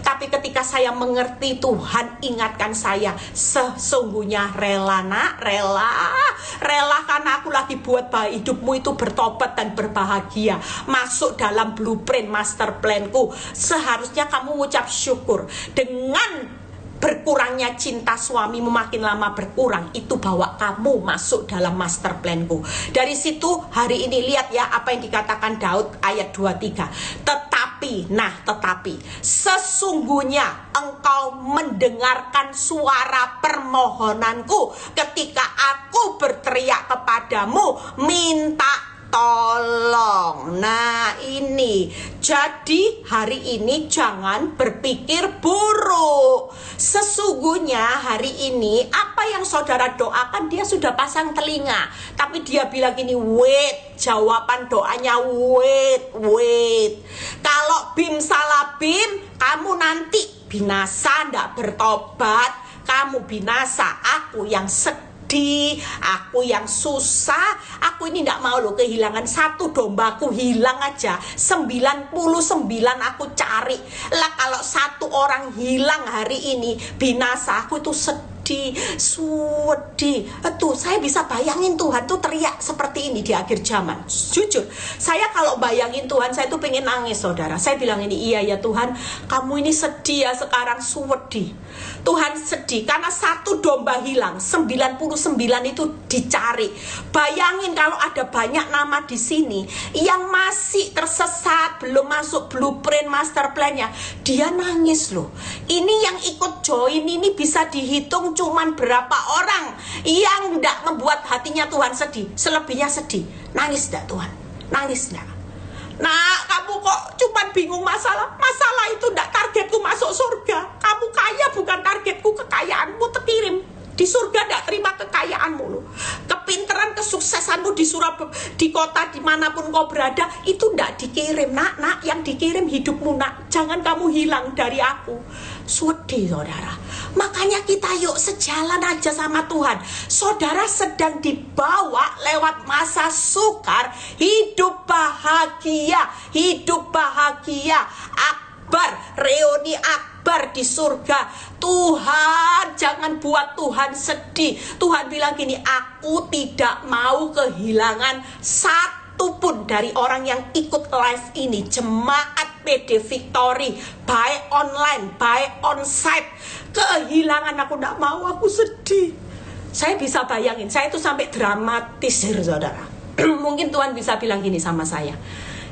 Tapi ketika saya mengerti, Tuhan ingatkan saya, sesungguhnya rela nak, rela karena aku lagi buat hidupmu itu bertobat dan berbahagia, masuk dalam blueprint master planku. Seharusnya kamu mengucap syukur. Dengan berkurangnya cinta suamimu makin lama berkurang, itu bawa kamu masuk dalam master planku. Dari situ hari ini lihat ya apa yang dikatakan Daud ayat 23. Tetapi sesungguhnya engkau mendengarkan suara permohonanku ketika aku berteriak kepadamu minta tolong. Nah ini, jadi hari ini jangan berpikir buruk. Sesungguhnya hari ini apa yang saudara doakan dia sudah pasang telinga. Tapi dia bilang gini, wait, jawaban doanya wait. Kalau bim salah bim, kamu nanti binasa, ndak bertobat, kamu binasa. Aku yang sedih, aku yang susah, aku ini tidak mau loh kehilangan satu dombaku hilang aja, 99 aku cari lah. Kalau satu orang hilang hari ini binasa, aku itu sedih, Tuh saya bisa bayangin Tuhan tuh teriak seperti ini di akhir zaman. Jujur, saya kalau bayangin Tuhan, saya tuh pengen nangis saudara. Saya bilang ini, iya ya Tuhan, kamu ini sedih ya sekarang, sedih. Tuhan sedih karena satu domba hilang, 99 itu dicari. Bayangin kalau ada banyak nama di sini yang masih tersesat, belum masuk blueprint master plan-nya. Dia nangis loh. Ini yang ikut join ini bisa dihitung cuman berapa orang yang tidak membuat hatinya Tuhan sedih. Selebihnya sedih. Nangis tidak Tuhan? Nangis tidak? Nah, kamu kok cuman bingung masalah itu tidak targetku masuk surga. Kamu kaya bukan targetku, kekayaanmu terkirim. Di surga tidak terima kekayaanmu loh. Kepinteran, kesuksesanmu di Surabaya, di kota dimanapun kau berada, itu tidak dikirim nak, yang dikirim hidupmu nak. Jangan kamu hilang dari aku. Sedih saudara. Makanya kita yuk sejalan aja sama Tuhan. Saudara sedang dibawa lewat masa sukar, hidup bahagia. Akbar, reuni akbar di surga. Tuhan jangan buat Tuhan sedih. Tuhan bilang gini, aku tidak mau kehilangan satu pun dari orang yang ikut live ini. Jemaat PD Victory, baik online, baik onsite, kehilangan aku tidak mau, aku sedih. Saya bisa bayangin, saya itu sampai dramatisir saudara. Mungkin Tuhan bisa bilang gini sama saya,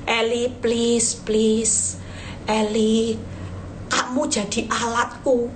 Eli please Eli, kamu jadi alatku.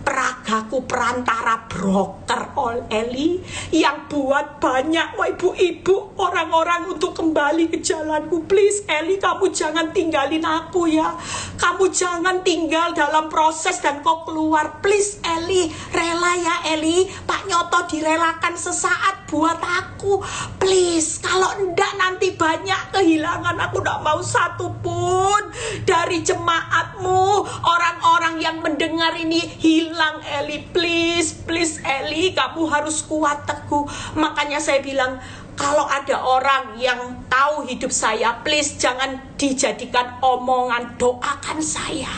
peragaku perantara broker Eli, yang buat banyak ibu-ibu orang-orang untuk kembali ke jalanku. Please Eli, kamu jangan tinggalin aku ya. Kamu jangan tinggal dalam proses dan kau keluar. Please Eli, rela ya Eli. Pak Nyoto direlakan sesaat buat aku. Please, kalau enggak nanti banyak kehilangan. Aku enggak mau satu pun dari jemaatmu, orang-orang yang mendengar ini hilang Eli. Please, please Eli, kamu harus kuat teguh. Makanya saya bilang, kalau ada orang yang tahu hidup saya, please jangan dijadikan omongan, doakan saya.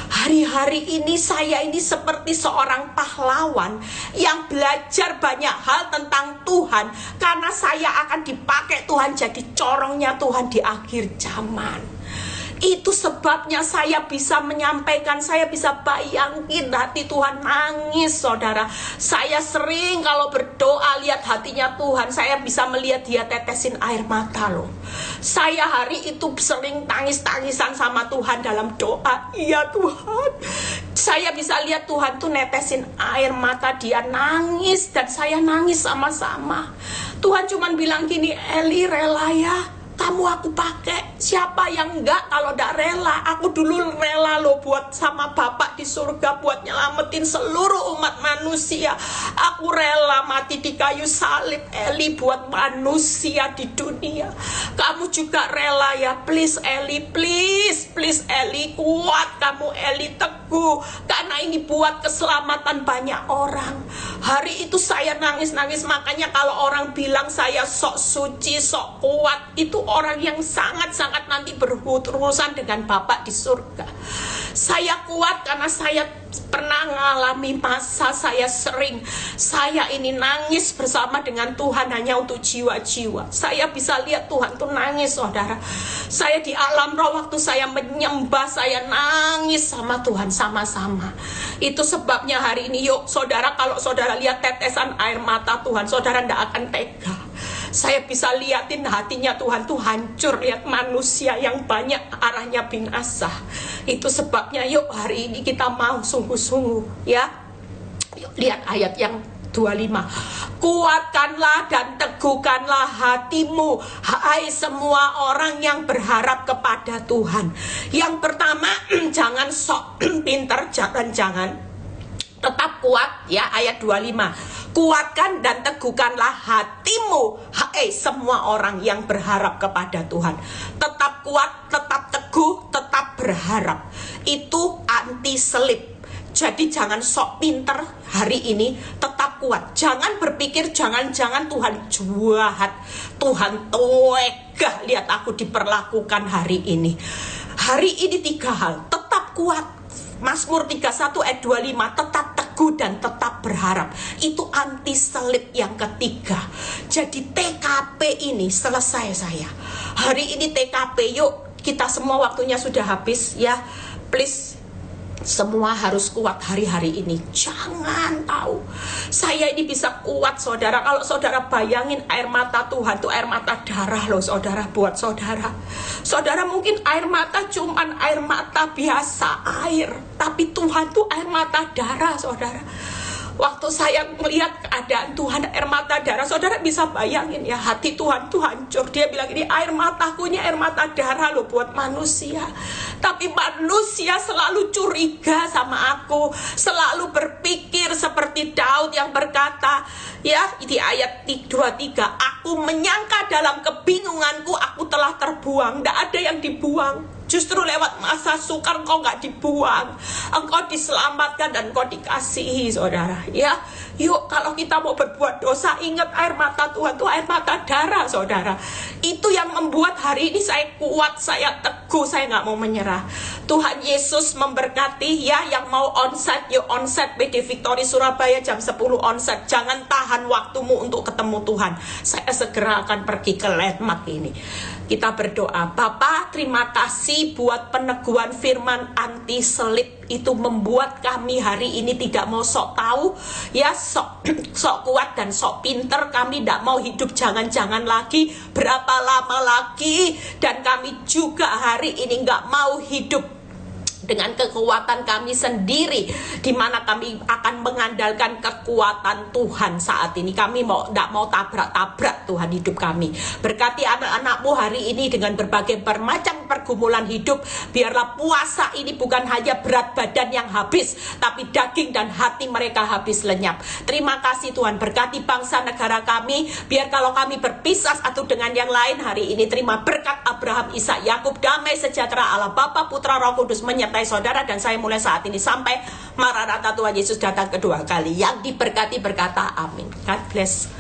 Hari-hari ini saya ini seperti seorang pahlawan yang belajar banyak hal tentang Tuhan, karena saya akan dipakai Tuhan jadi corongnya Tuhan di akhir zaman. Itu sebabnya saya bisa menyampaikan, saya bisa bayangin hati Tuhan nangis, saudara. Saya sering kalau berdoa lihat hatinya Tuhan, saya bisa melihat dia tetesin air mata loh. Saya hari itu sering tangis-tangisan sama Tuhan dalam doa. Iya Tuhan, saya bisa lihat Tuhan tuh netesin air mata, dia nangis dan saya nangis sama-sama. Tuhan cuman bilang gini, Eli rela ya, kamu aku pakai. Siapa yang enggak kalau enggak rela? Aku dulu rela loh buat sama Bapak di surga, buat nyelamatin seluruh umat manusia. Aku rela mati di kayu salib Eli buat manusia di dunia. Kamu juga rela ya? Please Eli, please, please Eli, kuat kamu Eli, teguh. Karena ini buat keselamatan banyak orang. Hari itu saya nangis-nangis. Makanya kalau orang bilang saya sok suci, sok kuat, itu orang yang sangat-sangat nanti berurusan dengan Bapak di surga. Saya kuat karena saya pernah mengalami masa saya ini nangis bersama dengan Tuhan hanya untuk jiwa-jiwa. Saya bisa lihat Tuhan tuh nangis, saudara. Saya di alam roh waktu saya menyembah, saya nangis sama Tuhan sama-sama. Itu sebabnya hari ini yuk saudara, kalau saudara lihat tetesan air mata Tuhan, saudara tidak akan tega. Saya bisa liatin hatinya Tuhan tuh hancur, lihat manusia yang banyak arahnya binasa. Itu sebabnya yuk hari ini kita mau sungguh-sungguh ya. Yuk lihat ayat yang 25. Kuatkanlah dan teguhkanlah hatimu, hai semua orang yang berharap kepada Tuhan. Yang pertama, jangan sok pinter, jangan tetap kuat ya, ayat 25. Kuatkan dan teguhkanlah hatimu, hai semua orang yang berharap kepada Tuhan. Tetap kuat, tetap teguh, tetap berharap. Itu anti selip. Jadi jangan sok pinter hari ini, tetap kuat. Jangan berpikir jangan-jangan Tuhan jahat, Tuhan tega lihat aku diperlakukan hari ini. Hari ini 3 hal, tetap kuat. Mazmur 31 ayat 25, tetap teguh dan tetap berharap. Itu anti selip yang ketiga. Jadi TKP ini selesai saya. Hari ini TKP, yuk kita semua waktunya sudah habis ya. Please, semua harus kuat hari-hari ini. Jangan tahu, saya ini bisa kuat saudara. Kalau saudara bayangin air mata Tuhan tuh air mata darah loh saudara, buat saudara. Saudara mungkin air mata cuman air mata biasa air, tapi Tuhan tuh air mata darah saudara. Waktu saya melihat keadaan Tuhan air mata darah, saudara bisa bayangin ya, hati Tuhan tuh hancur. Dia bilang ini air mataku ini air mata darah loh buat manusia. Tapi manusia selalu curiga sama aku, selalu berpikir seperti Daud yang berkata ya di ayat 23, aku menyangka dalam kebingunganku aku telah terbuang. Tidak ada yang dibuang. Justru lewat masa sukar engkau gak dibuang, engkau diselamatkan dan engkau dikasihi saudara ya. Yuk kalau kita mau berbuat dosa, ingat air mata Tuhan itu air mata darah saudara. Itu yang membuat hari ini saya kuat, saya teguh, saya gak mau menyerah. Tuhan Yesus memberkati ya. Yang mau onsite, yuk onsite PD Victory Surabaya jam 10 onsite. Jangan tahan waktumu untuk ketemu Tuhan. Saya segera akan pergi ke landmark ini. Kita berdoa. Bapa, terima kasih buat peneguhan firman anti selip. Itu membuat kami hari ini tidak mau sok tahu ya, sok kuat dan sok pinter. Kami tidak mau hidup jangan-jangan lagi, berapa lama lagi. Dan kami juga hari ini nggak mau hidup dengan kekuatan kami sendiri, di mana kami akan mengandalkan kekuatan Tuhan saat ini. Kami tidak mau tabrak-tabrak Tuhan hidup kami. Berkati anak-anakmu hari ini dengan berbagai bermacam pergumulan hidup. Biarlah puasa ini bukan hanya berat badan yang habis, tapi daging dan hati mereka habis lenyap. Terima kasih Tuhan, berkati bangsa negara kami. Biar kalau kami berpisah satu dengan yang lain hari ini, terima berkat Abraham, Ishak, Yakub, damai sejahtera Allah Bapa, Putra, Roh Kudus menyertai saudara dan saya mulai saat ini sampai Maranatha Tuhan Yesus datang kedua kali. Yang diberkati berkata amin. God bless.